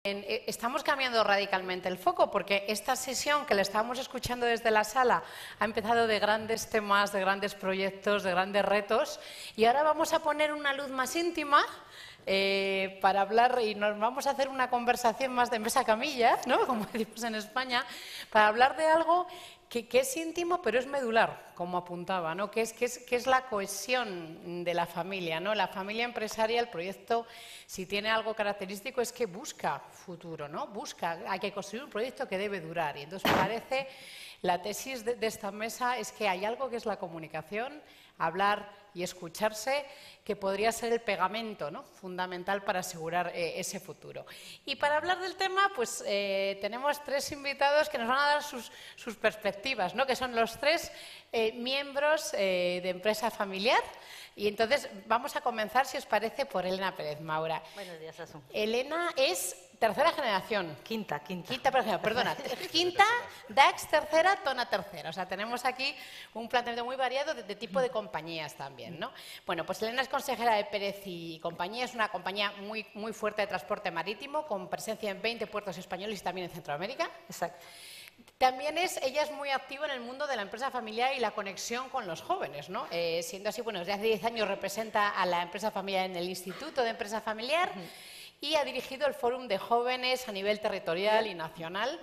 Estamos cambiando radicalmente el foco porque esta sesión que la estábamos escuchando desde la sala ha empezado de grandes temas, de grandes proyectos, de grandes retos y ahora vamos a poner una luz más íntima para hablar y nos vamos a hacer una conversación más de mesa camilla, ¿no? Como decimos en España, para hablar de algo que es íntimo pero es medular, como apuntaba, ¿no? Que es la cohesión de la familia, ¿no? La familia empresaria, el proyecto, si tiene algo característico es que busca futuro, ¿no? Hay que construir un proyecto que debe durar y entonces parece, la tesis de esta mesa es que hay algo que es la comunicación, hablar y escucharse, que podría ser el pegamento, ¿no?, fundamental para asegurar ese futuro. Y para hablar del tema, pues tenemos tres invitados que nos van a dar sus perspectivas, ¿no?, que son los tres miembros de Empresa Familiar. Y entonces vamos a comenzar, si os parece, por Elena Pérez Maura. Buenos días, Asun. Elena es tercera generación. Quinta, perdona. Quinta, DAX tercera, Tona tercera. O sea, tenemos aquí un planteamiento muy variado de tipo de compañías también, ¿no? Bueno, pues Elena es consejera de Pérez y compañía. Es una compañía muy fuerte de transporte marítimo, con presencia en 20 puertos españoles y también en Centroamérica. Exacto. También ella es muy activa en el mundo de la empresa familiar y la conexión con los jóvenes, ¿no? Siendo así, bueno, desde hace 10 años representa a la empresa familiar en el Instituto de Empresa Familiar y ha dirigido el Fórum de Jóvenes a nivel territorial y nacional.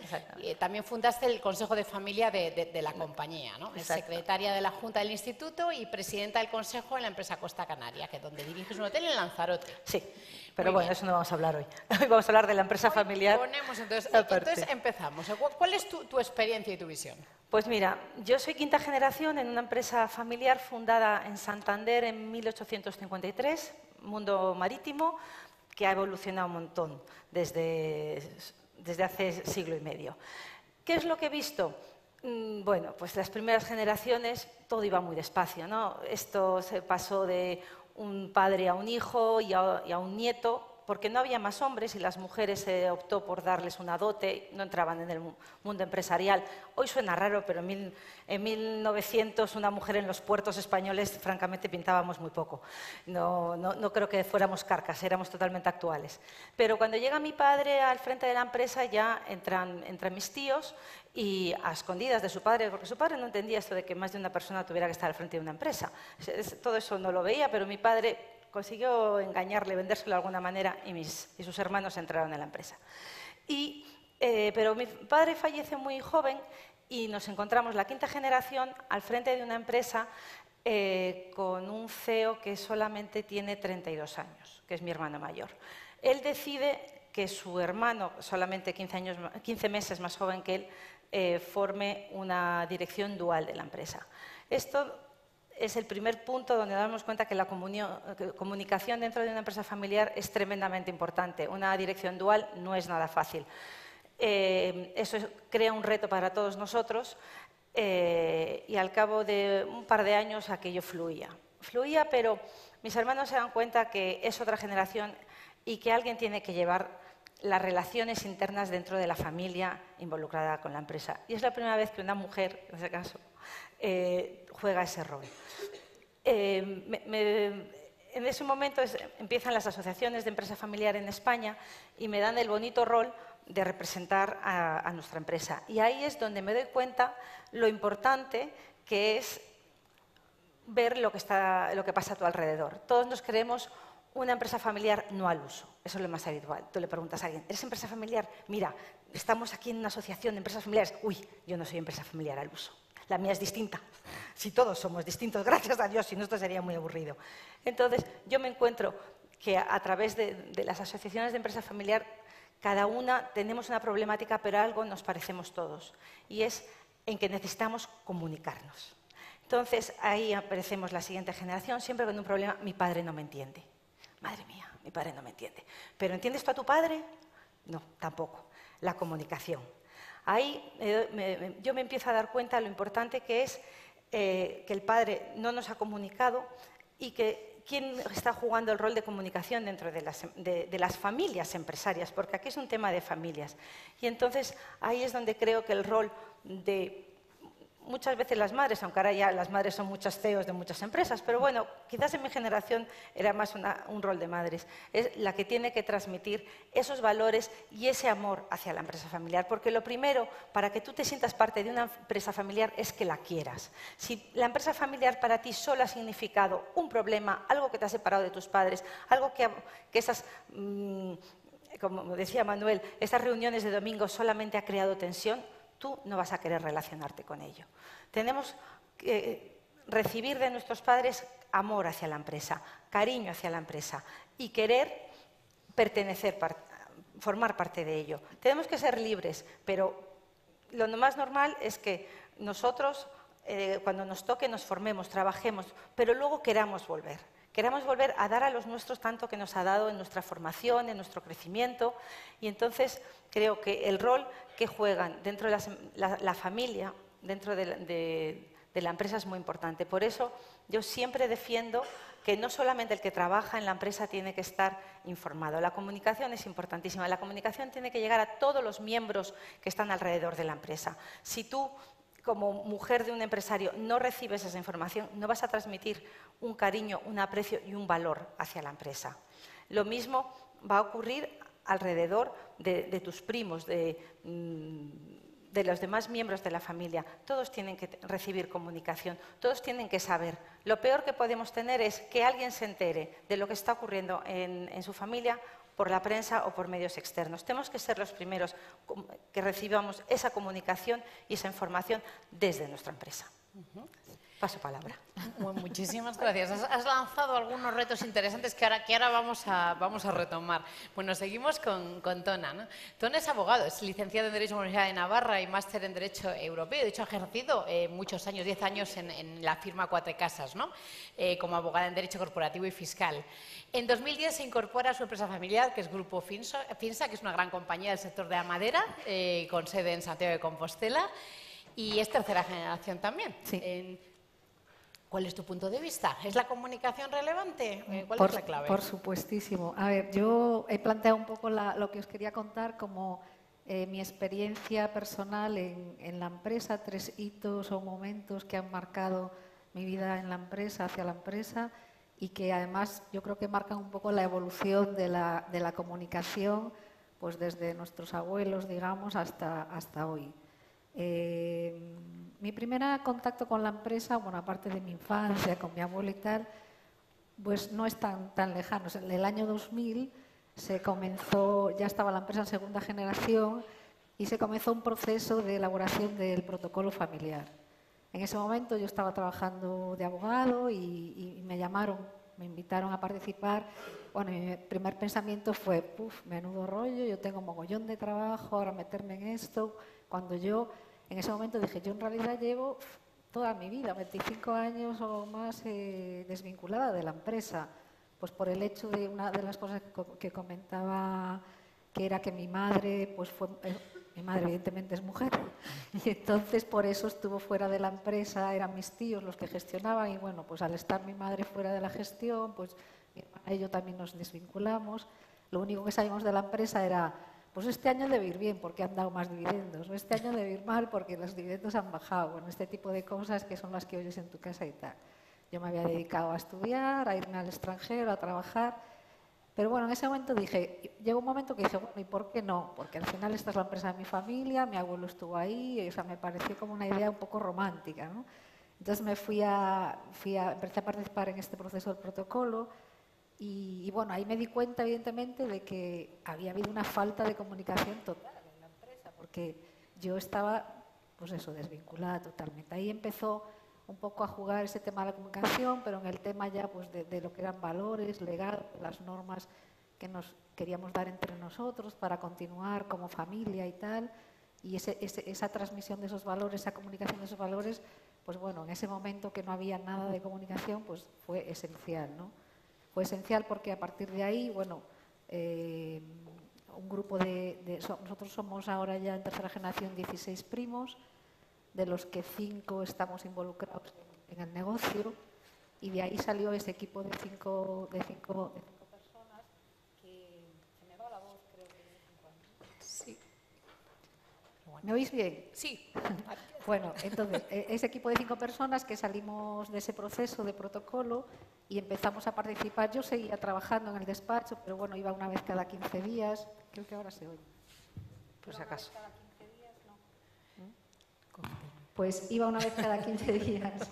También fundaste el Consejo de Familia de la compañía, ¿no? Es secretaria de la Junta del Instituto y presidenta del Consejo en la empresa Costa Canaria, que es donde diriges un hotel en Lanzarote. Sí. Pero bueno, eso no vamos a hablar hoy. Hoy vamos a hablar de la empresa familiar. Entonces empezamos. ¿Cuál es tu experiencia y tu visión? Pues mira, yo soy quinta generación en una empresa familiar fundada en Santander en 1853, mundo marítimo, que ha evolucionado un montón desde hace siglo y medio. ¿Qué es lo que he visto? Bueno, pues las primeras generaciones todo iba muy despacio, ¿no? Esto se pasó de un padre a un hijo y a un nieto, porque no había más hombres y las mujeres se optó por darles una dote, no entraban en el mundo empresarial. Hoy suena raro, pero en 1900 una mujer en los puertos españoles, francamente, pintábamos muy poco. No creo que fuéramos carcas, éramos totalmente actuales. Pero cuando llega mi padre al frente de la empresa ya entran mis tíos y a escondidas de su padre, porque su padre no entendía esto de que más de una persona tuviera que estar al frente de una empresa. Todo eso no lo veía, pero mi padre consiguió engañarle, vendérselo de alguna manera y sus hermanos entraron en la empresa. Pero mi padre fallece muy joven y nos encontramos la quinta generación al frente de una empresa con un CEO que solamente tiene 32 años, que es mi hermano mayor. Él decide que su hermano, solamente 15 meses más joven que él, forme una dirección dual de la empresa. Esto es el primer punto donde nos damos cuenta que la comunicación dentro de una empresa familiar es tremendamente importante. Una dirección dual no es nada fácil. Eso crea un reto para todos nosotros y al cabo de un par de años aquello fluía. Fluía, pero mis hermanos se dan cuenta que es otra generación y que alguien tiene que llevar las relaciones internas dentro de la familia involucrada con la empresa. Y es la primera vez que una mujer, en ese caso, juega ese rol. En ese momento empiezan las asociaciones de empresa familiar en España y me dan el bonito rol de representar a nuestra empresa. Y ahí es donde me doy cuenta lo importante que es ver lo que pasa a tu alrededor. Todos nos creemos una empresa familiar no al uso. Eso es lo más habitual. Tú le preguntas a alguien, ¿eres empresa familiar? Mira, estamos aquí en una asociación de empresas familiares. Uy, yo no soy empresa familiar al uso. La mía es distinta. Si todos somos distintos, gracias a Dios, si no esto sería muy aburrido. Entonces, yo me encuentro que a través de las asociaciones de empresa familiar, cada una tenemos una problemática, pero algo nos parecemos todos. Y es en que necesitamos comunicarnos. Entonces, ahí aparecemos la siguiente generación, siempre con un problema, mi padre no me entiende. Madre mía, mi padre no me entiende. ¿Pero entiendes tú a tu padre? No, tampoco. La comunicación. Ahí yo me empiezo a dar cuenta de lo importante que es que el padre no nos ha comunicado y que quién está jugando el rol de comunicación dentro de las familias empresarias, porque aquí es un tema de familias. Y entonces ahí es donde creo que el rol de muchas veces las madres, aunque ahora ya las madres son muchas CEOs de muchas empresas, pero bueno, quizás en mi generación era más un rol de madres, es la que tiene que transmitir esos valores y ese amor hacia la empresa familiar, porque lo primero, para que tú te sientas parte de una empresa familiar, es que la quieras. Si la empresa familiar para ti solo ha significado un problema, algo que te ha separado de tus padres, algo que esas... como decía Manuel, estas reuniones de domingo solamente ha creado tensión, tú no vas a querer relacionarte con ello. Tenemos que recibir de nuestros padres amor hacia la empresa, cariño hacia la empresa y querer pertenecer, formar parte de ello. Tenemos que ser libres, pero lo más normal es que nosotros, cuando nos toque, nos formemos, trabajemos, pero luego queramos volver. Queramos volver a dar a los nuestros tanto que nos ha dado en nuestra formación, en nuestro crecimiento. Y entonces creo que el rol que juegan dentro de la familia, dentro de la empresa es muy importante. Por eso yo siempre defiendo que no solamente el que trabaja en la empresa tiene que estar informado. La comunicación es importantísima. La comunicación tiene que llegar a todos los miembros que están alrededor de la empresa. Si tú, como mujer de un empresario, no recibes esa información, no vas a transmitir un cariño, un aprecio y un valor hacia la empresa. Lo mismo va a ocurrir alrededor de tus primos, de los demás miembros de la familia. Todos tienen que recibir comunicación, todos tienen que saber. Lo peor que podemos tener es que alguien se entere de lo que está ocurriendo en su familia por la prensa o por medios externos. Tenemos que ser los primeros que recibamos esa comunicación y esa información desde nuestra empresa. Paso palabra. Bueno, muchísimas gracias. Has lanzado algunos retos interesantes que ahora vamos a retomar. Bueno, seguimos con Tona, ¿no? Tona es abogado, es licenciado en Derecho en la Universidad de Navarra y máster en Derecho Europeo. De hecho, ha ejercido muchos años, 10 años, en la firma Cuatro Casas, ¿no? Como abogada en Derecho Corporativo y Fiscal. En 2010 se incorpora a su empresa familiar, que es Grupo Finsa, que es una gran compañía del sector de la madera, con sede en Santiago de Compostela, y es tercera generación también. Sí. ¿Cuál es tu punto de vista? ¿Es la comunicación relevante? ¿Cuál es la clave? Por supuestísimo. A ver, yo he planteado un poco lo que os quería contar como mi experiencia personal en la empresa, 3 hitos o momentos que han marcado mi vida en la empresa, hacia la empresa, y que además yo creo que marcan un poco la evolución de la comunicación, pues desde nuestros abuelos, digamos, hasta hoy. Mi primer contacto con la empresa, bueno, aparte de mi infancia, con mi abuelo y tal, pues no es tan lejano. En el año 2000 se comenzó, ya estaba la empresa en segunda generación, y se comenzó un proceso de elaboración del protocolo familiar. En ese momento yo estaba trabajando de abogado y me llamaron, me invitaron a participar. Bueno, mi primer pensamiento fue, menudo rollo, yo tengo mogollón de trabajo, ahora meterme en esto, cuando yo... En ese momento dije, yo en realidad llevo toda mi vida, 25 años o más desvinculada de la empresa, pues por el hecho de una de las cosas que comentaba, que era que mi madre, mi madre evidentemente es mujer, y entonces por eso estuvo fuera de la empresa, eran mis tíos los que gestionaban, y bueno, pues al estar mi madre fuera de la gestión, pues mi hermana y yo también nos desvinculamos. Lo único que sabíamos de la empresa era... pues este año debe ir bien porque han dado más dividendos, o este año debe ir mal porque los dividendos han bajado, bueno, este tipo de cosas que son las que oyes en tu casa y tal. Yo me había dedicado a estudiar, a irme al extranjero, a trabajar, pero bueno, en ese momento llegó un momento que dije, bueno, ¿y por qué no? Porque al final esta es la empresa de mi familia, mi abuelo estuvo ahí, o sea, me pareció como una idea un poco romántica, ¿no? Entonces empecé a participar en este proceso del protocolo. Y bueno, ahí me di cuenta, evidentemente, de que había habido una falta de comunicación total en la empresa, porque yo estaba, pues eso, desvinculada totalmente. Ahí empezó un poco a jugar ese tema de la comunicación, pero en el tema ya pues de lo que eran valores, legal, las normas que nos queríamos dar entre nosotros para continuar como familia y tal, y esa transmisión de esos valores, esa comunicación de esos valores, pues bueno, en ese momento que no había nada de comunicación, pues fue esencial, ¿no? Fue esencial porque a partir de ahí, bueno, un grupo nosotros somos ahora ya en tercera generación 16 primos, de los que 5 estamos involucrados en el negocio, y de ahí salió ese equipo de cinco personas que se me va la voz, creo que de vez en cuando. Sí. ¿Me oís bien? Sí. Bueno, entonces, ese equipo de 5 personas que salimos de ese proceso de protocolo y empezamos a participar. Yo seguía trabajando en el despacho, pero bueno, iba una vez cada 15 días. Creo que ahora se oye. Por si acaso. Pues iba una vez cada 15 días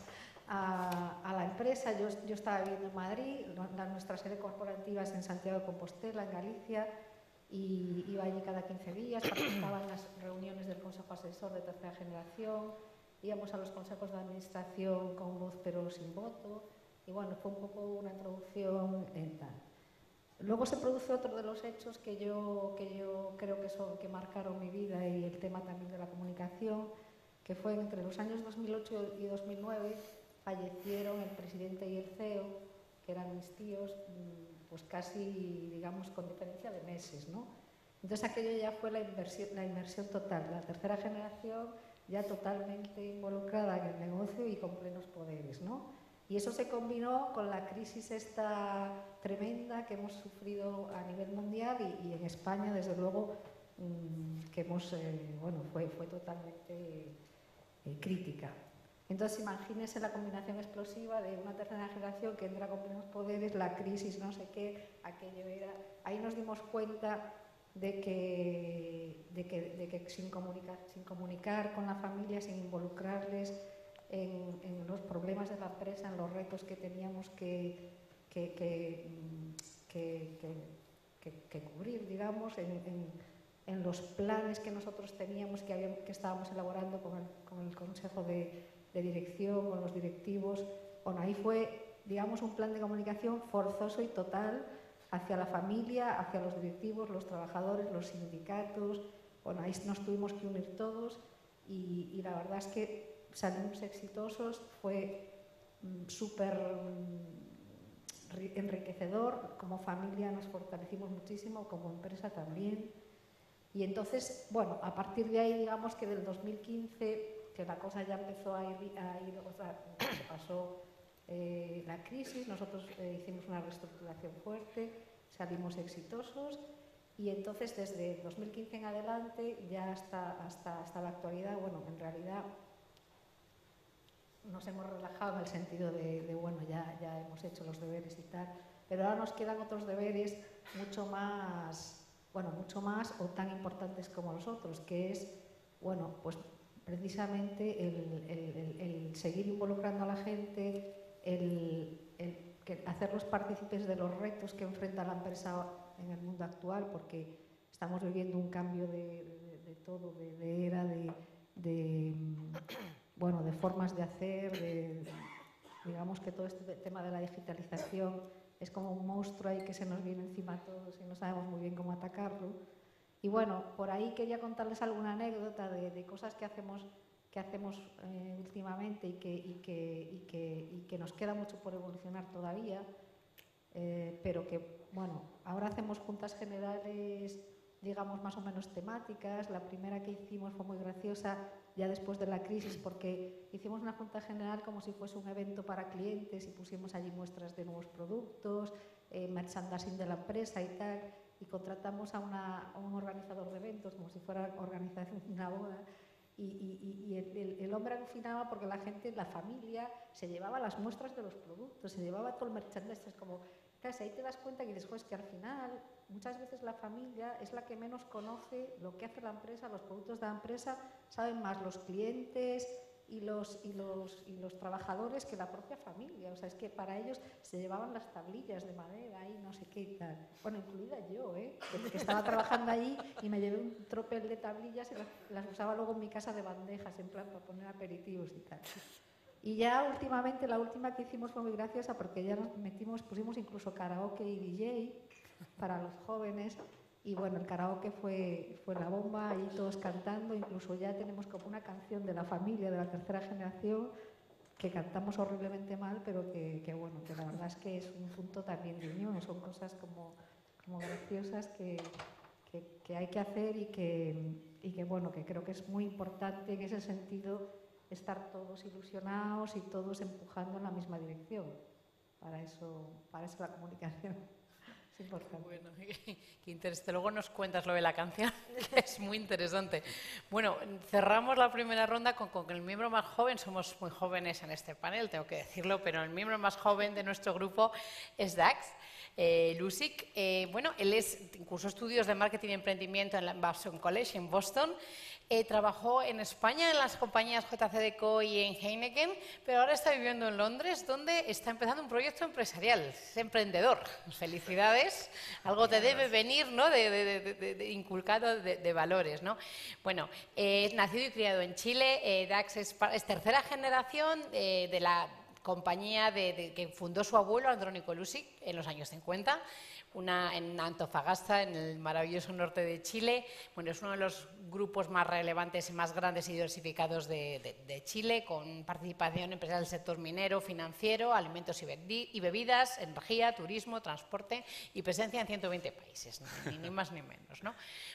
a la empresa. Yo estaba viviendo en Madrid, nuestra sede corporativa es en Santiago de Compostela, en Galicia, y iba allí cada 15 días, participaba en las reuniones del Consejo Asesor de Tercera Generación, íbamos a los consejos de administración con voz pero sin voto, y bueno, fue un poco una introducción en tal. Luego se produce otro de los hechos que yo creo que marcaron mi vida y el tema también de la comunicación, que fue entre los años 2008 y 2009, fallecieron el presidente y el CEO, que eran mis tíos, pues casi, digamos, con diferencia de meses, ¿no? Entonces aquello ya fue la inversión total, la tercera generación ya totalmente involucrada en el negocio y con plenos poderes, ¿no? Y eso se combinó con la crisis esta tremenda que hemos sufrido a nivel mundial y en España, desde luego, que hemos, bueno, fue totalmente crítica. Entonces, imagínense la combinación explosiva de una tercera generación que entra con plenos poderes, la crisis, no sé qué, aquello era... Ahí nos dimos cuenta de que sin comunicar con la familia, sin involucrarles en los problemas de la empresa, en los retos que teníamos que cubrir, digamos, en los planes que nosotros teníamos, que estábamos elaborando con el Consejo de Dirección, con los directivos. Bueno, ahí fue, digamos, un plan de comunicación forzoso y total hacia la familia, hacia los directivos, los trabajadores, los sindicatos. Bueno, ahí nos tuvimos que unir todos y la verdad es que salimos exitosos, fue súper enriquecedor. Como familia nos fortalecimos muchísimo, como empresa también. Y entonces, bueno, a partir de ahí, digamos que del 2015, que la cosa ya empezó a ir o sea, se pasó la crisis, nosotros hicimos una reestructuración fuerte, salimos exitosos y entonces desde 2015 en adelante, ya hasta la actualidad, bueno, en realidad nos hemos relajado en el sentido de bueno, ya hemos hecho los deberes y tal, pero ahora nos quedan otros deberes mucho más o tan importantes como los otros, que es, bueno, pues precisamente el seguir involucrando a la gente, hacerlos partícipes de los retos que enfrenta la empresa en el mundo actual, porque estamos viviendo un cambio de todo, de era, bueno, de formas de hacer, digamos que todo este tema de la digitalización es como un monstruo ahí que se nos viene encima a todos y no sabemos muy bien cómo atacarlo. Y bueno, por ahí quería contarles alguna anécdota de cosas que hacemos últimamente y que nos queda mucho por evolucionar todavía, pero que, bueno, ahora hacemos juntas generales, digamos, más o menos temáticas. La primera que hicimos fue muy graciosa, ya después de la crisis, porque hicimos una junta general como si fuese un evento para clientes y pusimos allí muestras de nuevos productos, merchandising de la empresa y tal, y contratamos a un organizador de eventos como si fuera organización de una boda. Y el hombre alucinaba porque la gente, la familia, se llevaba las muestras de los productos, se llevaba todo el merchandising. Es como, claro, ahí te das cuenta que dices, que al final muchas veces la familia es la que menos conoce lo que hace la empresa, los productos de la empresa, saben más los clientes y los trabajadores que la propia familia. O sea, es que para ellos se llevaban las tablillas de madera y no sé qué y tal. Bueno, incluida yo, que estaba trabajando allí y me llevé un tropel de tablillas y las usaba luego en mi casa de bandejas, en plan para poner aperitivos y tal. Y ya últimamente, la última que hicimos fue muy graciosa porque ya pusimos incluso karaoke y DJ para los jóvenes. Y bueno, el karaoke fue la bomba, ahí todos cantando, incluso ya tenemos como una canción de la familia, de la tercera generación, que cantamos horriblemente mal, pero que bueno, que la verdad es que es un punto también de unión, son cosas como graciosas que hay que hacer y que bueno, que creo que es muy importante en ese sentido estar todos ilusionados y todos empujando en la misma dirección. Para eso la comunicación Es importante. Bueno, qué interesante. Luego nos cuentas lo de la canción, que es muy interesante. Bueno, cerramos la primera ronda con el miembro más joven. Somos muy jóvenes en este panel, tengo que decirlo, pero el miembro más joven de nuestro grupo es Dax Lusick. Bueno, él cursó estudios de marketing y emprendimiento en la Babson College en Boston. Trabajó en España en las compañías JCDecaux y en Heineken, pero ahora está viviendo en Londres, donde está empezando un proyecto empresarial. Es emprendedor. Felicidades. Algo te debe venir, ¿no? de inculcado de valores, ¿no? Bueno, nacido y criado en Chile, Dax es tercera generación de la compañía que fundó su abuelo, Andrónico Lusick, en los años 50. Una en Antofagasta, en el maravilloso norte de Chile. Bueno, es uno de los grupos más relevantes y más grandes y diversificados de Chile, con participación empresarial del sector minero, financiero, alimentos y bebidas, energía, turismo, transporte y presencia en 120 países, ni más ni menos, ¿no?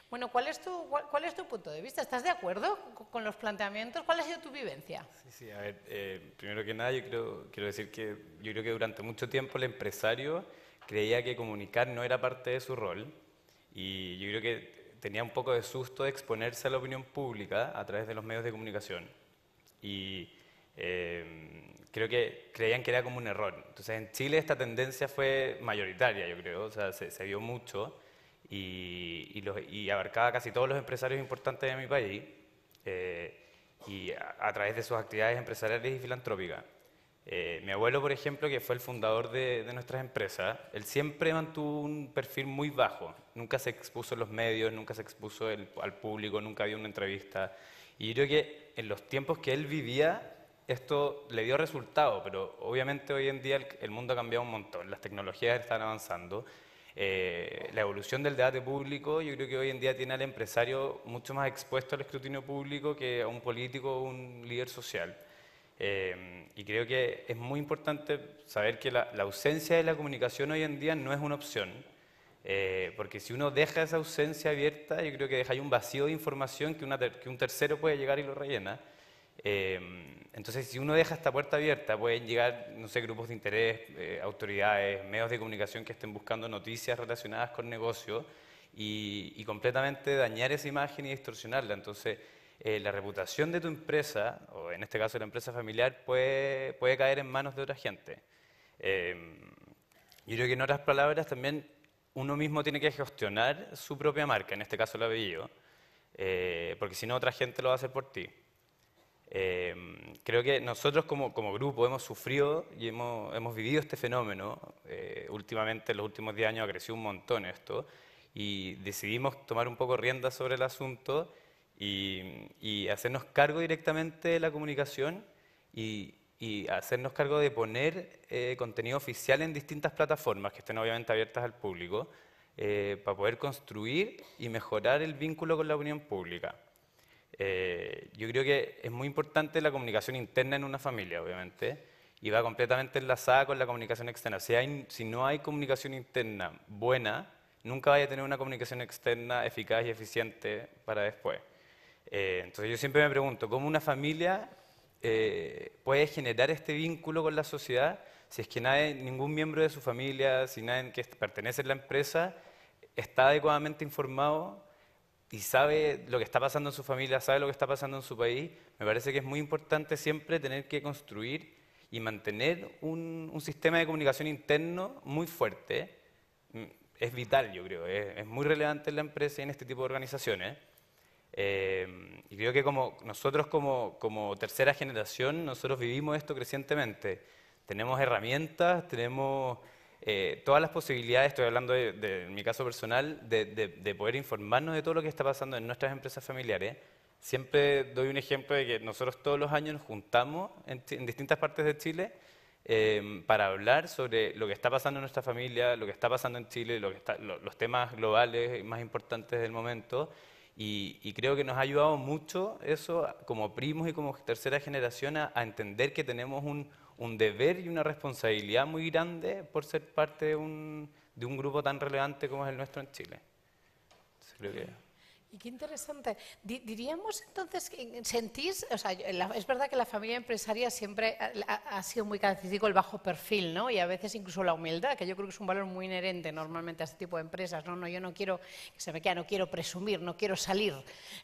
Bueno, ¿cuál es tu punto de vista? ¿Estás de acuerdo con los planteamientos? ¿Cuál ha sido tu vivencia? Sí, a ver, primero que nada quiero decir que yo creo que durante mucho tiempo el empresario creía que comunicar no era parte de su rol y yo creo que tenía un poco de susto de exponerse a la opinión pública a través de los medios de comunicación y creo que creían que era como un error. Entonces en Chile esta tendencia fue mayoritaria, yo creo, o sea, se vio mucho y abarcaba casi todos los empresarios importantes de mi país y a través de sus actividades empresariales y filantrópicas. Mi abuelo, por ejemplo, que fue el fundador de nuestras empresas, él siempre mantuvo un perfil muy bajo. Nunca se expuso en los medios, nunca se expuso al público, nunca dio una entrevista. Y yo creo que en los tiempos que él vivía, esto le dio resultado, pero obviamente hoy en día el mundo ha cambiado un montón, las tecnologías están avanzando. La evolución del debate público, yo creo que hoy en día tiene al empresario mucho más expuesto al escrutinio público que a un político o un líder social. Y creo que es muy importante saber que la ausencia de la comunicación hoy en día no es una opción, porque si uno deja esa ausencia abierta, yo creo que deja ahí un vacío de información que un tercero puede llegar y lo rellena. Entonces, si uno deja esta puerta abierta, pueden llegar, no sé, grupos de interés, autoridades, medios de comunicación que estén buscando noticias relacionadas con negocios y completamente dañar esa imagen y distorsionarla. Entonces, la reputación de tu empresa, o en este caso la empresa familiar, puede caer en manos de otra gente. Yo creo que en otras palabras también uno mismo tiene que gestionar su propia marca, en este caso el apellido, porque si no otra gente lo va a hacer por ti. Creo que nosotros como grupo hemos sufrido y hemos vivido este fenómeno. Últimamente, en los últimos 10 años ha crecido un montón esto y decidimos tomar un poco rienda sobre el asunto y hacernos cargo directamente de la comunicación y hacernos cargo de poner contenido oficial en distintas plataformas que estén obviamente abiertas al público para poder construir y mejorar el vínculo con la opinión pública. Yo creo que es muy importante la comunicación interna en una familia, obviamente, y va completamente enlazada con la comunicación externa. Si no hay comunicación interna buena, nunca vaya a tener una comunicación externa eficaz y eficiente para después. Entonces yo siempre me pregunto, ¿cómo una familia puede generar este vínculo con la sociedad si es que ningún miembro de su familia, si nadie que pertenece a la empresa está adecuadamente informado y sabe lo que está pasando en su familia, sabe lo que está pasando en su país? Me parece que es muy importante siempre tener que construir y mantener un sistema de comunicación interno muy fuerte. Es vital, yo creo, es muy relevante en la empresa y en este tipo de organizaciones. Y creo que nosotros como tercera generación, nosotros vivimos esto crecientemente. Tenemos herramientas, tenemos todas las posibilidades, estoy hablando de mi caso personal, de poder informarnos de todo lo que está pasando en nuestras empresas familiares. Siempre doy un ejemplo de que nosotros todos los años nos juntamos en distintas partes de Chile para hablar sobre lo que está pasando en nuestra familia, lo que está pasando en Chile, los temas globales más importantes del momento. Y creo que nos ha ayudado mucho eso como primos y como tercera generación a entender que tenemos un deber y una responsabilidad muy grande por ser parte de un grupo tan relevante como es el nuestro en Chile. Entonces, creo que... Y qué interesante. Diríamos entonces, ¿sentís? O sea, es verdad que la familia empresaria siempre ha sido muy característico el bajo perfil, ¿no? Y a veces incluso la humildad, que yo creo que es un valor muy inherente normalmente a este tipo de empresas, ¿no? Yo no quiero que se me quede, no quiero presumir, no quiero salir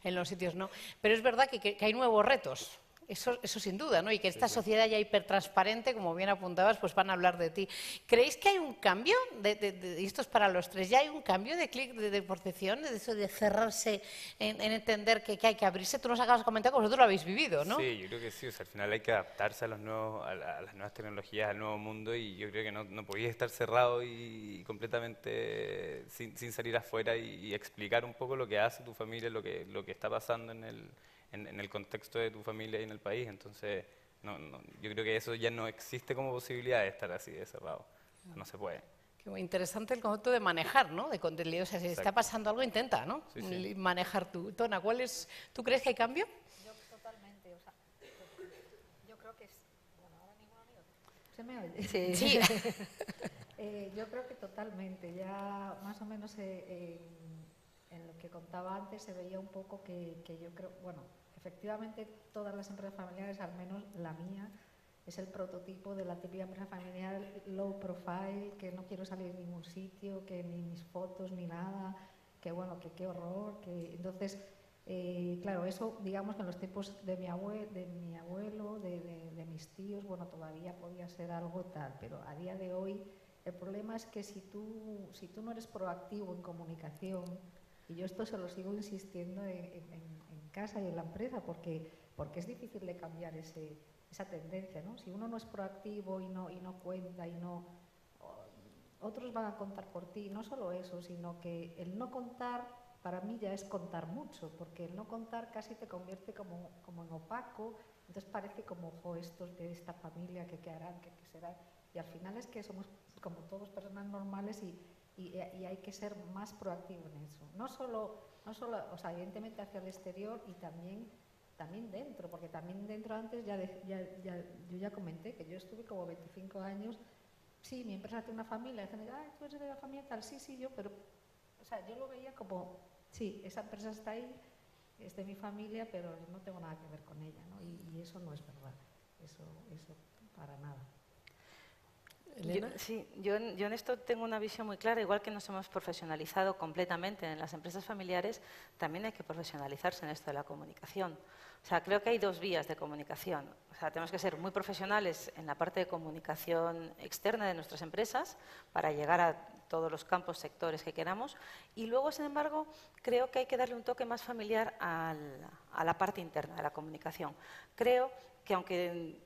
en los sitios, ¿no? Pero es verdad que hay nuevos retos. Eso sin duda, ¿no? Y que esta sociedad ya hipertransparente, como bien apuntabas, pues van a hablar de ti. ¿Creéis que hay un cambio? Y esto es para los tres. ¿Ya hay un cambio de clic, de percepción, de eso de cerrarse en entender que hay que abrirse? Tú nos acabas de comentar que vosotros lo habéis vivido, ¿no? Sí, yo creo que sí. O sea, al final hay que adaptarse a las nuevas tecnologías, al nuevo mundo, y yo creo que no podías estar cerrado y completamente sin salir afuera y explicar un poco lo que hace tu familia, lo que está pasando en el contexto de tu familia y en el país. Entonces, yo creo que eso ya no existe como posibilidad de estar así de cerrado. No se puede. Qué muy interesante el concepto de manejar, ¿no? De contenido. O sea, si está pasando algo, intenta, ¿no? Sí. Manejar tú. Tona, ¿tú crees que hay cambio? Yo totalmente, o sea, yo creo que es... Bueno, ahora ninguno amigo. ¿Se me oye? Sí. Yo creo que totalmente. Ya más o menos en lo que contaba antes se veía un poco que yo creo, bueno, efectivamente todas las empresas familiares, al menos la mía, es el prototipo de la típica empresa familiar low profile, que no quiero salir en ningún sitio, que ni mis fotos ni nada, que bueno, que qué horror, que entonces, claro, eso digamos que en los tiempos de mi abuelo, de mis tíos, bueno, todavía podía ser algo tal, pero a día de hoy el problema es que si tú no eres proactivo en comunicación, y yo esto se lo sigo insistiendo en casa y en la empresa, porque es difícil de cambiar esa tendencia, ¿no? Si uno no es proactivo y no cuenta otros van a contar por ti. No solo eso, sino que el no contar para mí ya es contar mucho, porque el no contar casi te convierte como en opaco. Entonces parece como, estos de esta familia, que qué harán, que qué será. Y al final es que somos como todos personas normales y hay que ser más proactivo en eso. No solo, o sea, evidentemente hacia el exterior y también dentro, porque también dentro antes yo ya comenté que yo estuve como 25 años, sí, mi empresa tiene una familia, dicen, tú eres de la familia tal, sí, pero, o sea, yo lo veía como, sí, esa empresa está ahí, es de mi familia, pero no tengo nada que ver con ella, ¿no? Y eso no es verdad, eso para nada. Yo en esto tengo una visión muy clara. Igual que nos hemos profesionalizado completamente en las empresas familiares, también hay que profesionalizarse en esto de la comunicación. O sea, creo que hay dos vías de comunicación. O sea, tenemos que ser muy profesionales en la parte de comunicación externa de nuestras empresas para llegar a todos los campos, sectores que queramos. Y luego, sin embargo, creo que hay que darle un toque más familiar a la parte interna de la comunicación. Creo que aunque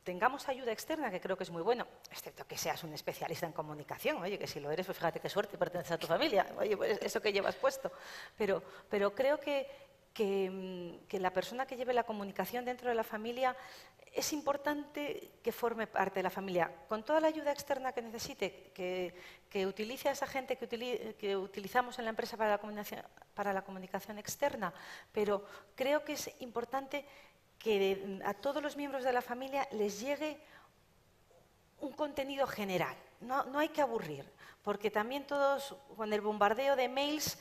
tengamos ayuda externa, que creo que es muy bueno, excepto que seas un especialista en comunicación, oye, que si lo eres, pues fíjate qué suerte, perteneces a tu familia, oye, pues eso que llevas puesto. Pero creo que la persona que lleve la comunicación dentro de la familia es importante que forme parte de la familia, con toda la ayuda externa que necesite, que utilice a esa gente que utilizamos en la empresa para la comunicación externa, pero creo que es importante que a todos los miembros de la familia les llegue un contenido general. No hay que aburrir, porque también todos, con el bombardeo de mails,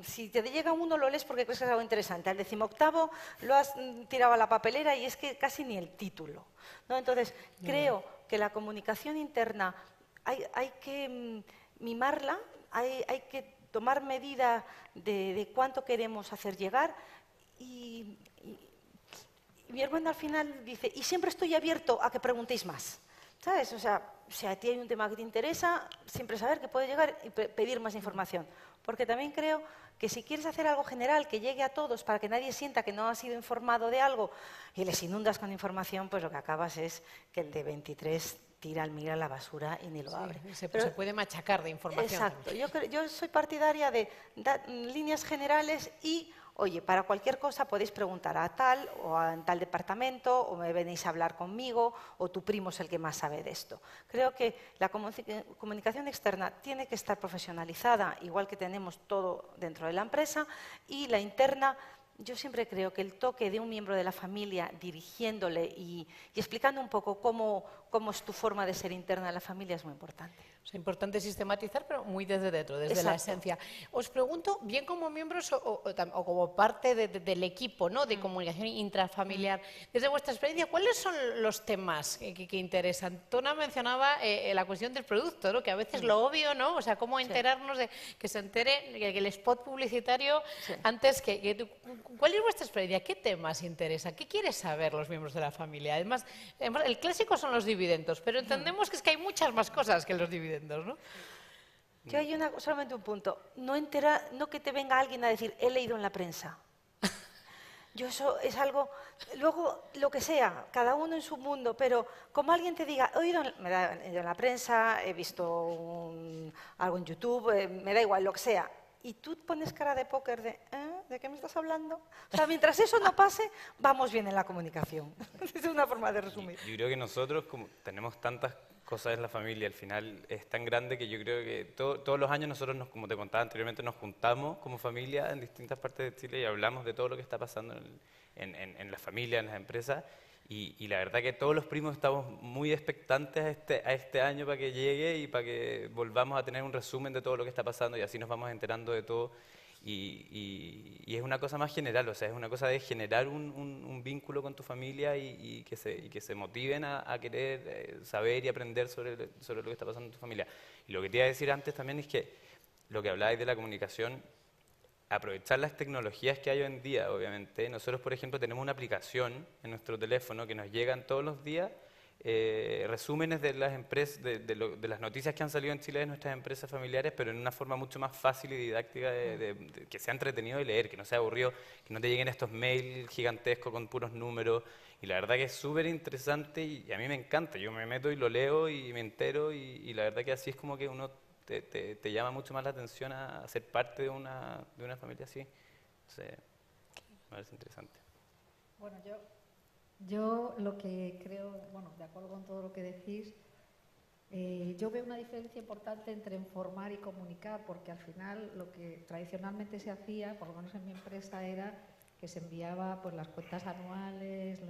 si te llega uno lo lees porque crees que es algo interesante, al 18º lo has tirado a la papelera y es que casi ni el título, ¿no? Entonces, creo que la comunicación interna hay que mimarla, hay que tomar medida de cuánto queremos hacer llegar y mi hermano al final dice, y siempre estoy abierto a que preguntéis más, ¿sabes? O sea, si a ti hay un tema que te interesa, siempre saber que puede llegar y pedir más información. Porque también creo que si quieres hacer algo general que llegue a todos para que nadie sienta que no ha sido informado de algo y les inundas con información, pues lo que acabas es que el de 23 tira el mira a la basura y ni lo abre. Se puede machacar de información. Exacto. Yo soy partidaria de dar líneas generales y, oye, para cualquier cosa podéis preguntar a tal o a tal departamento, o me venís a hablar conmigo, o tu primo es el que más sabe de esto. Creo que la comunicación externa tiene que estar profesionalizada, igual que tenemos todo dentro de la empresa, y la interna, yo siempre creo que el toque de un miembro de la familia dirigiéndole y explicando un poco cómo es tu forma de ser interna de la familia es muy importante. Es importante sistematizar, pero muy desde dentro, desde la Exacto. esencia. Os pregunto, bien como miembros o como parte del equipo, ¿no?, de comunicación intrafamiliar, desde vuestra experiencia, ¿cuáles son los temas que interesan? Tona mencionaba la cuestión del producto, ¿no?, que a veces lo obvio, ¿no? O sea, cómo enterarnos de que se entere que el spot publicitario Sí. antes ¿Cuál es vuestra experiencia? ¿Qué temas interesa? ¿Qué quieren saber los miembros de la familia? Además, el clásico son los dividendos, pero entendemos que es que hay muchas más cosas que los dividendos, ¿no? Yo hay solamente un punto. No que te venga alguien a decir, he leído en la prensa. Yo eso es algo, luego lo que sea, cada uno en su mundo, pero como alguien te diga, he oído en la prensa, he visto algo en YouTube, me da igual, lo que sea, y tú pones cara de póker ¿de qué me estás hablando? O sea, mientras eso no pase, vamos bien en la comunicación. Es una forma de resumir. Yo creo que nosotros, como tenemos tantas cosas en la familia, al final es tan grande que yo creo que todos los años nosotros, como te contaba anteriormente, nos juntamos como familia en distintas partes de Chile y hablamos de todo lo que está pasando en la familia, en las empresas. Y la verdad que todos los primos estamos muy expectantes a este año para que llegue y para que volvamos a tener un resumen de todo lo que está pasando y así nos vamos enterando de todo. Y es una cosa más general, o sea, es una cosa de generar un vínculo con tu familia y que se motiven a querer saber y aprender sobre lo que está pasando en tu familia. Y lo que te iba a decir antes también es que lo que hablabais de la comunicación, aprovechar las tecnologías que hay hoy en día, obviamente. Nosotros, por ejemplo, tenemos una aplicación en nuestro teléfono que nos llegan todos los días resúmenes de las empresas, de las noticias que han salido en Chile de nuestras empresas familiares, pero en una forma mucho más fácil y didáctica, que sea entretenido de leer, que no sea aburrido, que no te lleguen estos mails gigantescos con puros números. Y la verdad que es súper interesante y a mí me encanta. Yo me meto y lo leo y me entero y la verdad que así es como que uno te llama mucho más la atención a ser parte de una familia así. Entonces, me parece interesante. Bueno, yo lo que creo, bueno, de acuerdo con todo lo que decís, yo veo una diferencia importante entre informar y comunicar, porque al final lo que tradicionalmente se hacía, por lo menos en mi empresa, era que se enviaba pues las cuentas anuales,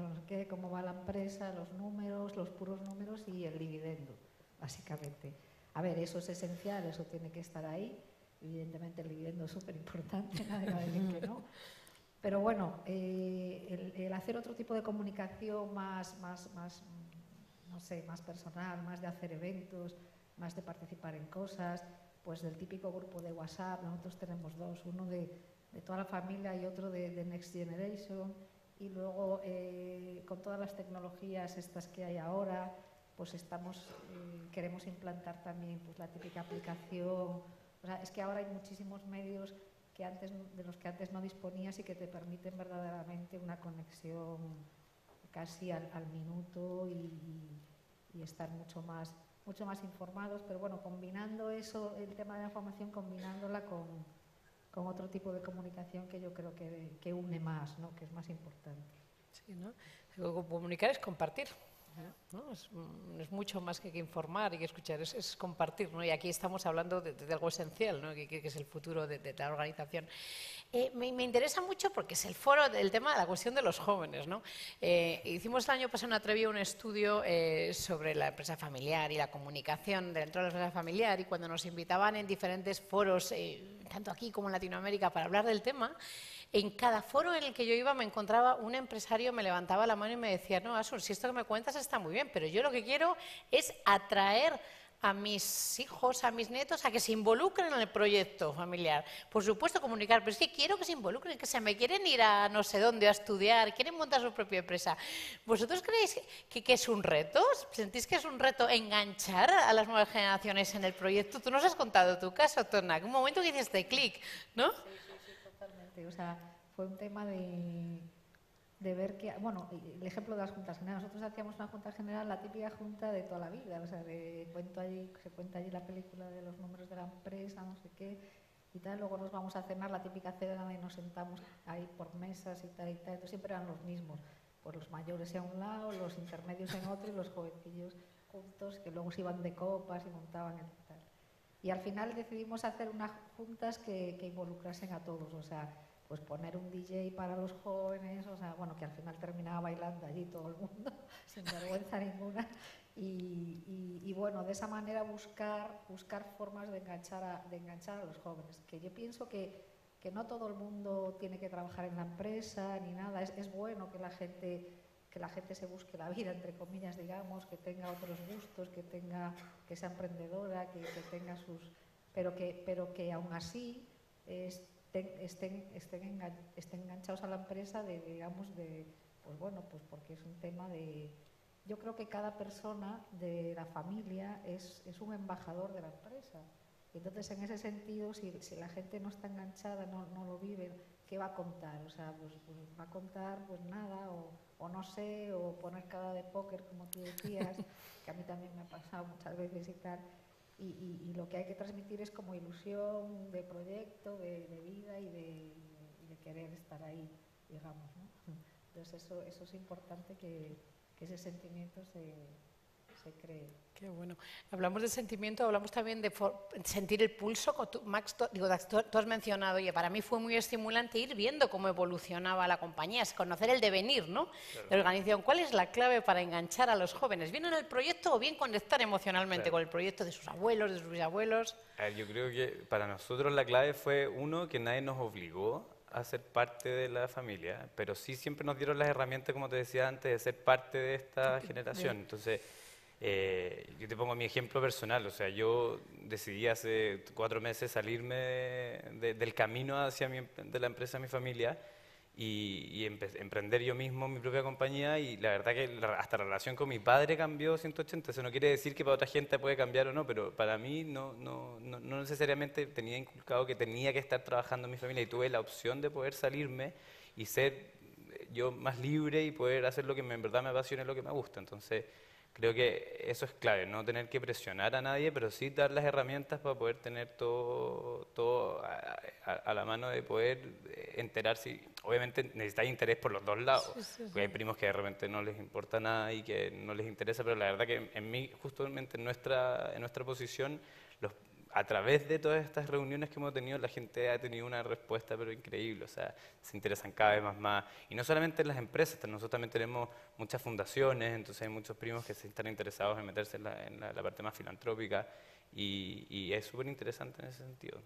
cómo va la empresa, los números, los puros números y el dividendo, básicamente. A ver, eso es esencial, eso tiene que estar ahí. Evidentemente el dividendo es súper importante, nadie va a decir que no. Pero bueno, el hacer otro tipo de comunicación más, no sé, más personal, más de hacer eventos, más de participar en cosas, pues del típico grupo de WhatsApp, nosotros tenemos dos, uno de toda la familia y otro de Next Generation, y luego con todas las tecnologías estas que hay ahora, pues queremos implantar también pues, la típica aplicación. O sea, es que ahora hay muchísimos medios de los que antes no disponías y que te permiten verdaderamente una conexión casi al minuto y estar mucho más informados, pero bueno, combinando eso, el tema de la información, combinánddola con otro tipo de comunicación que yo creo que une más, ¿no? Que es más importante. Sí, ¿no? Comunicar es compartir. ¿No? Es mucho más que informar y que escuchar, es compartir, ¿no? Y aquí estamos hablando de algo esencial, ¿no? que es el futuro de la organización. Me interesa mucho porque es el tema de la cuestión de los jóvenes, ¿no? Hicimos el año pasado un estudio sobre la empresa familiar y la comunicación dentro de la empresa familiar, y cuando nos invitaban en diferentes foros, tanto aquí como en Latinoamérica, para hablar del tema, en cada foro en el que yo iba me encontraba un empresario, me levantaba la mano y me decía, no, Asun, si esto que me cuentas está muy bien, pero yo lo que quiero es atraer a mis hijos, a mis nietos, a que se involucren en el proyecto familiar. Por supuesto, comunicar, pero es que quiero que se involucren, que se me quieren ir a no sé dónde a estudiar, quieren montar su propia empresa. ¿Vosotros creéis que es un reto? ¿Sentís que es un reto enganchar a las nuevas generaciones en el proyecto? Tú nos has contado tu caso, Tona, un momento que hiciste clic, ¿no? Sí, totalmente. O sea, fue un tema de ver que, bueno, el ejemplo de las juntas generales. Nosotros hacíamos una junta general, la típica junta de toda la vida, o sea, se cuenta allí la película de los números de la empresa, no sé qué, y tal, luego nos vamos a cenar, la típica cena y nos sentamos ahí por mesas y tal, entonces siempre eran los mismos, pues los mayores a un lado, los intermedios en otro y los jovencillos juntos, que luego se iban de copas y montaban el tal. Y al final decidimos hacer unas juntas que involucrasen a todos, o sea, pues poner un DJ para los jóvenes, o sea, bueno, que al final terminaba bailando allí todo el mundo, sin vergüenza ninguna, y bueno, de esa manera buscar formas de enganchar a los jóvenes. Que yo pienso que no todo el mundo tiene que trabajar en la empresa ni nada. Es bueno que la gente se busque la vida, entre comillas, digamos, que tenga otros gustos, que sea emprendedora, que tenga sus... Pero que aún así estén enganchados a la empresa pues bueno, pues porque es un tema de... Yo creo que cada persona de la familia es un embajador de la empresa. Entonces, en ese sentido, si la gente no está enganchada, no lo vive, ¿qué va a contar? O sea, pues va a contar pues nada, o no sé, o poner cara de póker, como tú decías, que a mí también me ha pasado muchas veces y tal. Y lo que hay que transmitir es como ilusión de proyecto, de vida y de querer estar ahí, digamos, ¿no? Entonces, eso es importante que ese sentimiento se cree. Qué bueno. Hablamos de sentimiento, hablamos también de sentir el pulso. Max, tú has mencionado, oye, para mí fue muy estimulante ir viendo cómo evolucionaba la compañía, es conocer el devenir, ¿no? Claro. De la organización. ¿Cuál es la clave para enganchar a los jóvenes? ¿Bien en el proyecto o bien conectar emocionalmente con el proyecto de sus abuelos, de sus bisabuelos? Yo creo que para nosotros la clave fue, uno, que nadie nos obligó a ser parte de la familia, pero sí siempre nos dieron las herramientas, como te decía antes, de ser parte de esta generación. Entonces, yo te pongo mi ejemplo personal, o sea, yo decidí hace 4 meses salirme del camino de la empresa de mi familia y emprender yo mismo mi propia compañía, y la verdad que hasta la relación con mi padre cambió 180. Eso no quiere decir que para otra gente puede cambiar o no, pero para mí no necesariamente tenía inculcado que tenía que estar trabajando en mi familia, y tuve la opción de poder salirme y ser yo más libre y poder hacer lo que en verdad me apasiona y lo que me gusta. Entonces, creo que eso es clave, no tener que presionar a nadie, pero sí dar las herramientas para poder tener todo a la mano, de poder enterarse. Obviamente necesitáis interés por los dos lados, porque hay primos que de repente no les importa nada y que no les interesa, pero la verdad que justamente en nuestra posición, a través de todas estas reuniones que hemos tenido, la gente ha tenido una respuesta pero increíble, o sea, se interesan cada vez más. Y no solamente en las empresas, nosotros también tenemos muchas fundaciones, entonces hay muchos primos que se están interesados en meterse en la parte más filantrópica, y es súper interesante en ese sentido.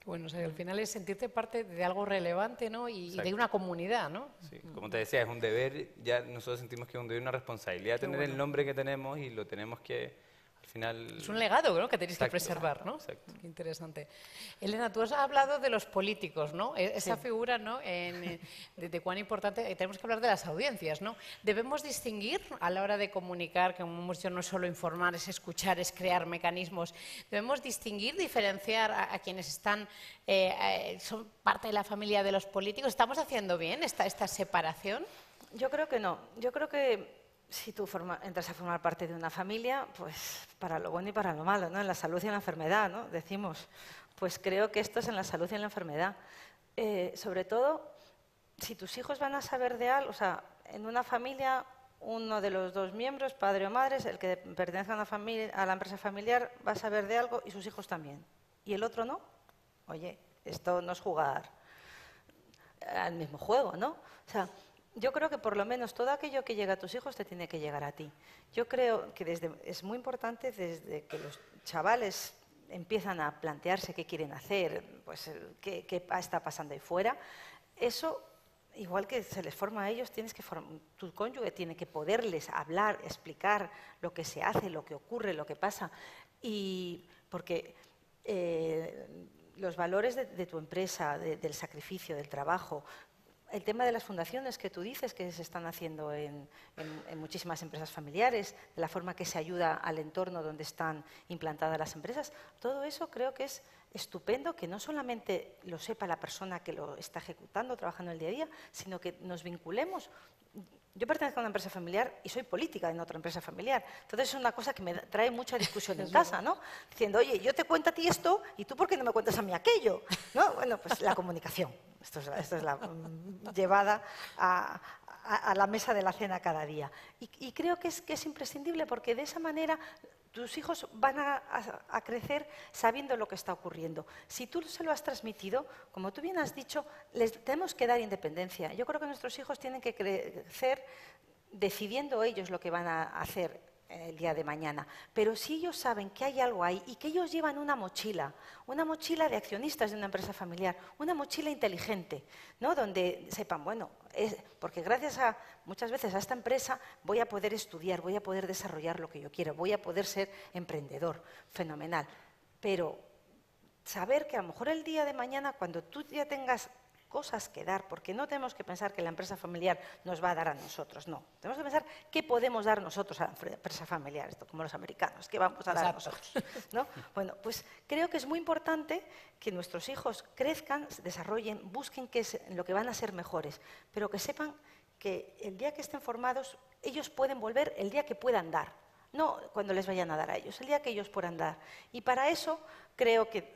Bueno, o sea, al final es sentirte parte de algo relevante, ¿no? Y de una comunidad, ¿no? Sí, como te decía, es un deber, ya nosotros sentimos que es un deber, una responsabilidad tener el nombre que tenemos, y lo tenemos que... Es un legado, ¿no?, que tenéis que preservar, ¿no? Exacto. Qué interesante. Elena, tú has hablado de los políticos, ¿no? Esa figura, ¿no?, de cuán importante, tenemos que hablar de las audiencias, ¿no? Debemos distinguir a la hora de comunicar, que como hemos dicho, no es solo informar, es escuchar, es crear mecanismos. Debemos distinguir, diferenciar a quienes son parte de la familia de los políticos. ¿Estamos haciendo bien esta separación? Yo creo que no. Yo creo que si tú entras a formar parte de una familia, pues para lo bueno y para lo malo, ¿no? En la salud y en la enfermedad, ¿no? Decimos, pues creo que esto es en la salud y en la enfermedad. Sobre todo, si tus hijos van a saber de algo, o sea, en una familia, uno de los dos miembros, padre o madre, el que pertenece a la empresa familiar, va a saber de algo y sus hijos también. Y el otro no. Oye, esto no es jugar al mismo juego, ¿no? O sea, yo creo que por lo menos todo aquello que llega a tus hijos te tiene que llegar a ti. Yo creo que es muy importante desde que los chavales empiezan a plantearse qué quieren hacer, pues qué está pasando ahí fuera, eso, igual que se les forma a ellos, tu cónyuge tiene que poderles hablar, explicar lo que se hace, lo que ocurre, lo que pasa, y porque los valores de tu empresa, del sacrificio, del trabajo, el tema de las fundaciones que tú dices que se están haciendo en muchísimas empresas familiares, de la forma que se ayuda al entorno donde están implantadas las empresas, todo eso creo que es estupendo, que no solamente lo sepa la persona que lo está ejecutando, trabajando el día a día, sino que nos vinculemos. Yo pertenezco a una empresa familiar y soy política en otra empresa familiar. Entonces es una cosa que me trae mucha discusión en casa, ¿no? Diciendo, oye, yo te cuento a ti esto y tú ¿por qué no me cuentas a mí aquello? ¿No? Bueno, pues la comunicación. Esto es la llevada a la mesa de la cena cada día. Y creo que es imprescindible, porque de esa manera tus hijos van a crecer sabiendo lo que está ocurriendo. Si tú se lo has transmitido, como tú bien has dicho, les tenemos que dar independencia. Yo creo que nuestros hijos tienen que crecer decidiendo ellos lo que van a hacer el día de mañana. Pero si ellos saben que hay algo ahí y que ellos llevan una mochila de accionistas de una empresa familiar, una mochila inteligente, ¿no? Donde sepan, bueno, porque gracias a muchas veces a esta empresa voy a poder estudiar, voy a poder desarrollar lo que yo quiero, voy a poder ser emprendedor, fenomenal. Pero saber que a lo mejor el día de mañana, cuando tú ya tengas cosas que dar, porque no tenemos que pensar que la empresa familiar nos va a dar a nosotros, no. Tenemos que pensar qué podemos dar nosotros a la empresa familiar, esto como los americanos, qué vamos a dar a nosotros, ¿no? Bueno, pues creo que es muy importante que nuestros hijos crezcan, se desarrollen, busquen qué es lo que van a ser mejores, pero que sepan que el día que estén formados, ellos pueden volver el día que puedan dar, no cuando les vayan a dar a ellos, el día que ellos puedan dar. Y para eso creo que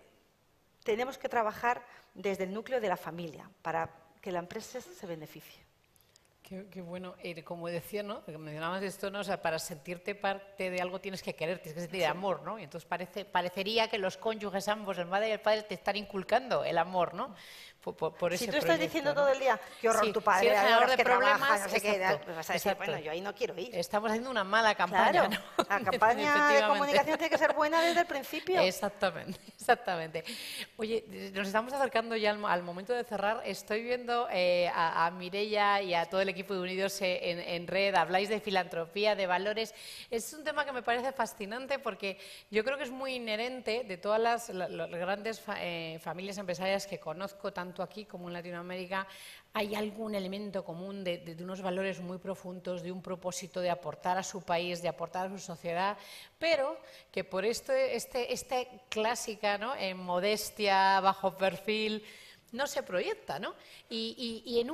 tenemos que trabajar desde el núcleo de la familia, para que la empresa se beneficie. Qué bueno. Como decía, ¿no? Mencionabas esto, ¿no? O sea, para sentirte parte de algo tienes que querer, tienes que sentir amor, ¿no? Y entonces parecería que los cónyuges ambos, el madre y el padre, te están inculcando el amor, ¿no? Por ese si tú estás diciendo todo el día, qué horror tu padre, si eres generador de que problemas, trabaja, no sé qué, exacto, pues vas a decir, bueno, yo ahí no quiero ir. Estamos haciendo una mala campaña, claro, ¿no? La campaña de comunicación tiene que ser buena desde el principio. Exactamente, exactamente. Oye, nos estamos acercando ya al momento de cerrar. Estoy viendo a Mireia y a todo el equipo de Unidos en red, habláis de filantropía, de valores. Es un tema que me parece fascinante porque yo creo que es muy inherente de todas las grandes familias empresarias que conozco, tanto aquí como en Latinoamérica. Hay algún elemento común de unos valores muy profundos, de un propósito de aportar a su país, de aportar a su sociedad, pero que por esta clásica, ¿no? Modestia, bajo perfil, no se proyecta, ¿no? Y en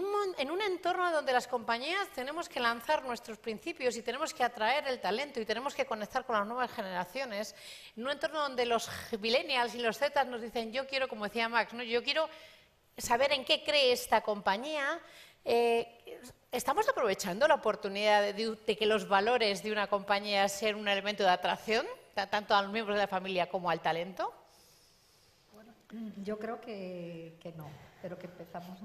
un entorno donde las compañías tenemos que lanzar nuestros principios y tenemos que atraer el talento y tenemos que conectar con las nuevas generaciones, en un entorno donde los millennials y los zetas nos dicen, yo quiero, como decía Max, ¿no? Yo quiero saber en qué cree esta compañía. ¿Estamos aprovechando la oportunidad de que los valores de una compañía sean un elemento de atracción, tanto a los miembros de la familia como al talento? Yo creo que no, pero que empezamos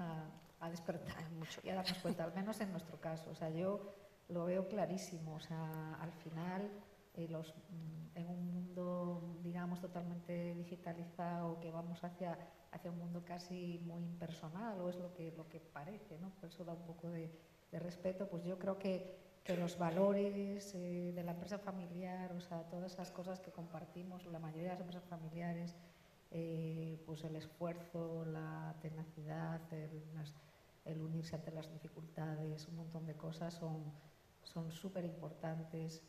a despertar mucho y a darnos cuenta, al menos en nuestro caso. O sea, yo lo veo clarísimo. O sea, al final, en un mundo, digamos, totalmente digitalizado, que vamos hacia un mundo casi muy impersonal, o es lo que parece, ¿no? Por eso da un poco de respeto. Pues yo creo que los valores de la empresa familiar, o sea, todas esas cosas que compartimos, la mayoría de las empresas familiares, pues el esfuerzo, la tenacidad, el unirse ante las dificultades, un montón de cosas son súper importantes.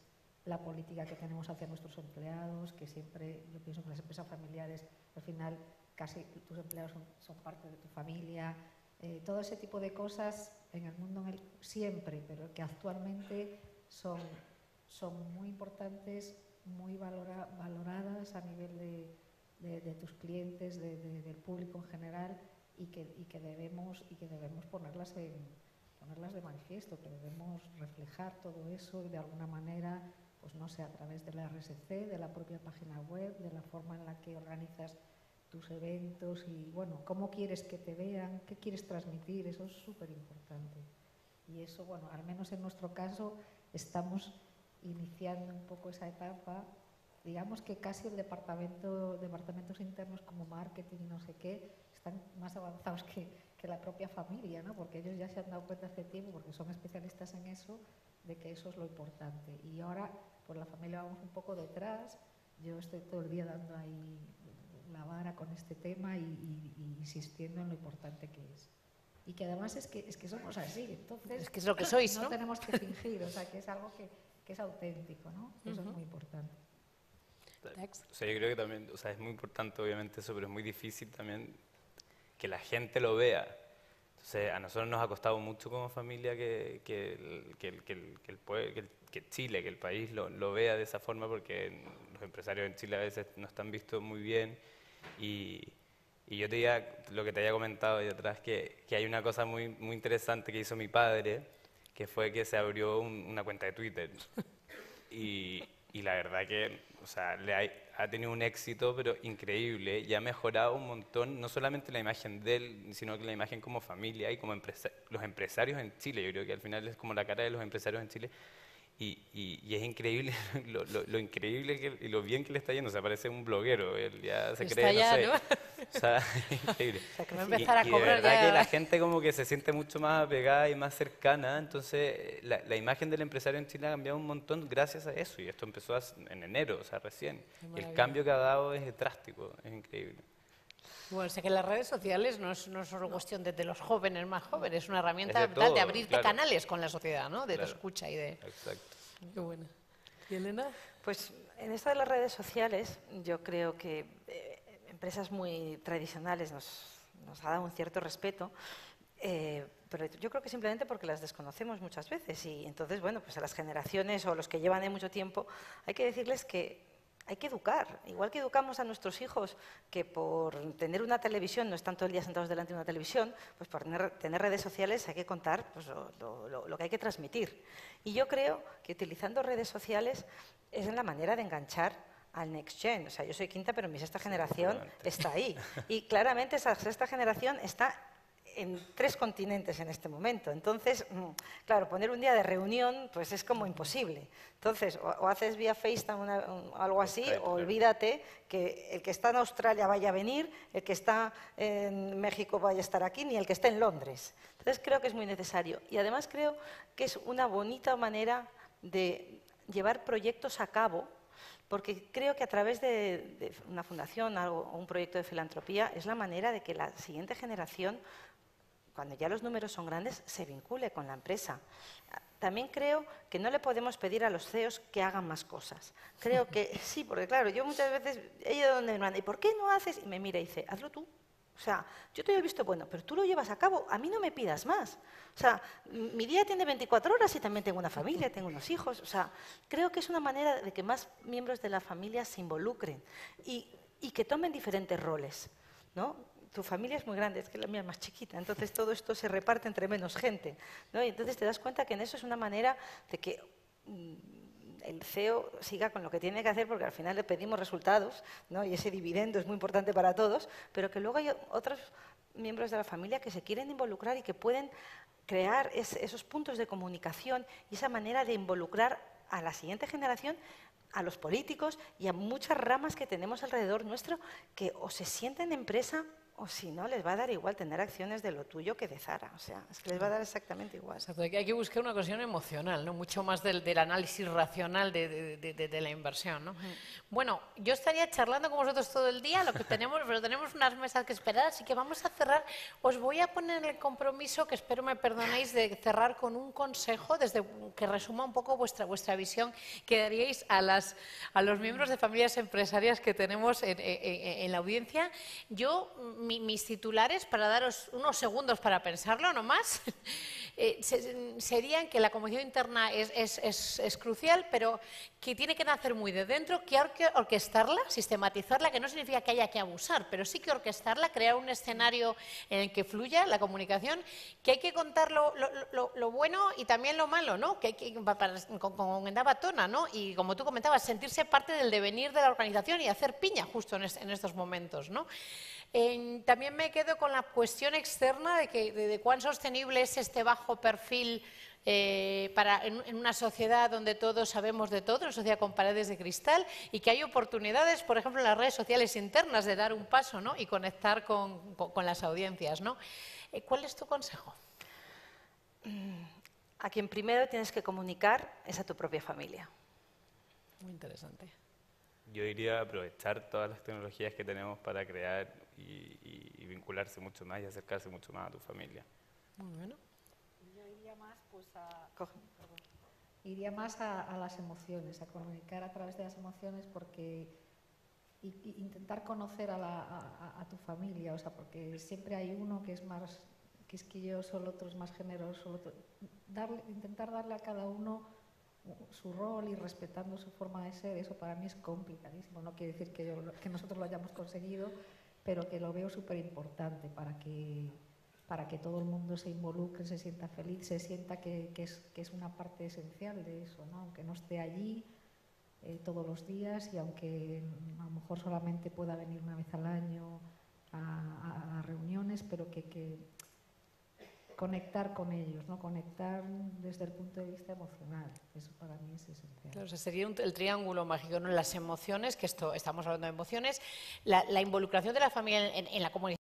La política que tenemos hacia nuestros empleados, que siempre, yo pienso que las empresas familiares, al final casi tus empleados son parte de tu familia, todo ese tipo de cosas en el mundo siempre, pero que actualmente son muy importantes, muy valoradas a nivel de tus clientes, del público en general, y que debemos ponerlas de manifiesto, que debemos reflejar todo eso de alguna manera, pues no sé, a través de la RSC, de la propia página web, de la forma en la que organizas tus eventos y, bueno, cómo quieres que te vean, qué quieres transmitir, eso es súper importante. Y eso, bueno, al menos en nuestro caso estamos iniciando un poco esa etapa. Digamos que casi departamentos internos como marketing y no sé qué están más avanzados que la propia familia, ¿no? Porque ellos ya se han dado cuenta hace tiempo, porque son especialistas en eso, de que eso es lo importante. Y ahora, pues la familia vamos un poco detrás. Yo estoy todo el día dando ahí la vara con este tema y insistiendo en lo importante que es. Y que además es que somos así, entonces... Es que es lo que sois, ¿no? No tenemos que fingir, o sea, que es algo que es auténtico, ¿no? Eso es muy importante. O sea, yo creo que también, o sea, es muy importante obviamente eso, pero es muy difícil también que la gente lo vea. Entonces, a nosotros nos ha costado mucho como familia que Chile, que el país lo vea de esa forma, porque los empresarios en Chile a veces no están vistos muy bien. Y yo te diría, lo que te había comentado ahí atrás, que hay una cosa muy, muy interesante que hizo mi padre, que fue que se abrió una cuenta de Twitter. Y la verdad que, o sea, ha tenido un éxito, pero increíble, y ha mejorado un montón, no solamente la imagen de él, sino que la imagen como familia y como los empresarios en Chile. Yo creo que al final es como la cara de los empresarios en Chile. Y es increíble lo increíble y lo bien que le está yendo. O sea, parece un bloguero, él ya se cree, ya, no sé. ¿no? O sea, es increíble. O sea, que va a empezar a Y de cobrar verdad ya. que la gente como que se siente mucho más apegada y más cercana. Entonces, la imagen del empresario en Chile ha cambiado un montón gracias a eso. Y esto empezó en enero, o sea, recién. Qué Y el maravilla. cambio que ha dado es drástico, es increíble. Bueno, sé que las redes sociales no es solo cuestión de los jóvenes más jóvenes, es una herramienta Es de tal de todo, abrirte claro. canales con la sociedad, ¿no? De Claro. escucha y de... Exacto. Qué bueno. ¿Y Elena? Pues en esto de las redes sociales, yo creo que empresas muy tradicionales nos ha dado un cierto respeto, pero yo creo que simplemente porque las desconocemos muchas veces y entonces, bueno, pues a las generaciones o los que llevan ahí mucho tiempo hay que decirles que hay que educar, igual que educamos a nuestros hijos que por tener una televisión, no están todo el día sentados delante de una televisión, pues por tener redes sociales hay que contar pues, lo que hay que transmitir. Y yo creo que utilizando redes sociales es la manera de enganchar al Next Gen. O sea, yo soy quinta, pero mi sexta generación seguramente. está ahí. Y claramente esa sexta generación está en 3 continentes en este momento. Entonces, claro, poner un día de reunión pues es como imposible. Entonces, o haces vía FaceTime o algo así, Skype, o claro. olvídate que el que está en Australia vaya a venir, el que está en México vaya a estar aquí, ni el que esté en Londres. Entonces, creo que es muy necesario. Y además creo que es una bonita manera de llevar proyectos a cabo, porque creo que a través de una fundación o un proyecto de filantropía es la manera de que la siguiente generación, cuando ya los números son grandes, se vincule con la empresa. También creo que no le podemos pedir a los CEOs que hagan más cosas. Creo que sí, porque claro, yo muchas veces he ido donde me manda, ¿y por qué no haces? Y me mira y dice, hazlo tú. O sea, yo te he visto bueno, pero tú lo llevas a cabo, a mí no me pidas más. O sea, mi día tiene 24 horas y también tengo una familia, tengo unos hijos. O sea, creo que es una manera de que más miembros de la familia se involucren y que tomen diferentes roles, ¿no? Tu familia es muy grande, es que la mía es más chiquita, entonces todo esto se reparte entre menos gente, ¿no? Y entonces te das cuenta que en eso es una manera de que el CEO siga con lo que tiene que hacer, porque al final le pedimos resultados, ¿no? Y ese dividendo es muy importante para todos, pero que luego hay otros miembros de la familia que se quieren involucrar y que pueden crear esos puntos de comunicación y esa manera de involucrar a la siguiente generación, a los políticos y a muchas ramas que tenemos alrededor nuestro que o se sienten empresa o si no, les va a dar igual tener acciones de lo tuyo que de Zara. O sea, es que les va a dar exactamente igual. Exacto, hay que buscar una cuestión emocional, ¿no? Mucho más del análisis racional de la inversión, ¿no? Bueno, yo estaría charlando con vosotros todo el día, lo que tenemos, pero tenemos unas mesas que esperar, así que vamos a cerrar. Os voy a poner el compromiso, que espero me perdonéis, de cerrar con un consejo que resuma un poco vuestra visión que daríais a los miembros de familias empresarias que tenemos en la audiencia. Yo, mis titulares, para daros unos segundos para pensarlo, no más, serían que la comunicación interna es crucial, pero que tiene que nacer muy de dentro, que hay que orquestarla, sistematizarla, que no significa que haya que abusar, pero sí que orquestarla, crear un escenario en el que fluya la comunicación, que hay que contar lo bueno y también lo malo, ¿no? Que hay que, como comentaba Tona, ¿no? Y como tú comentabas, sentirse parte del devenir de la organización y hacer piña justo en estos momentos, ¿no? También me quedo con la cuestión externa de cuán sostenible es este bajo perfil en una sociedad donde todos sabemos de todo, una sociedad con paredes de cristal, y que hay oportunidades, por ejemplo, en las redes sociales internas de dar un paso, ¿no? Y conectar con las audiencias, ¿no? ¿Cuál es tu consejo? A quien primero tienes que comunicar es a tu propia familia. Muy interesante. Yo iría a aprovechar todas las tecnologías que tenemos para crear y vincularse mucho más y acercarse mucho más a tu familia. Muy bueno. Yo iría más, pues, iría más a las emociones, a comunicar a través de las emociones, porque intentar conocer a tu familia, o sea, porque siempre hay uno que es más quisquilloso, el otro es más generoso, intentar darle a cada uno su rol y respetando su forma de ser, eso para mí es complicadísimo. No quiere decir que nosotros lo hayamos conseguido, pero que lo veo súper importante para que todo el mundo se involucre, se sienta feliz, se sienta que es una parte esencial de eso, ¿no? Aunque no esté allí todos los días y aunque a lo mejor solamente pueda venir una vez al año a reuniones, pero que conectar con ellos, ¿no? Conectar desde el punto de vista emocional. Eso para mí es esencial. Claro, o sea, sería el triángulo mágico, ¿no? Las emociones, que estamos hablando de emociones, la involucración de la familia en la comunicación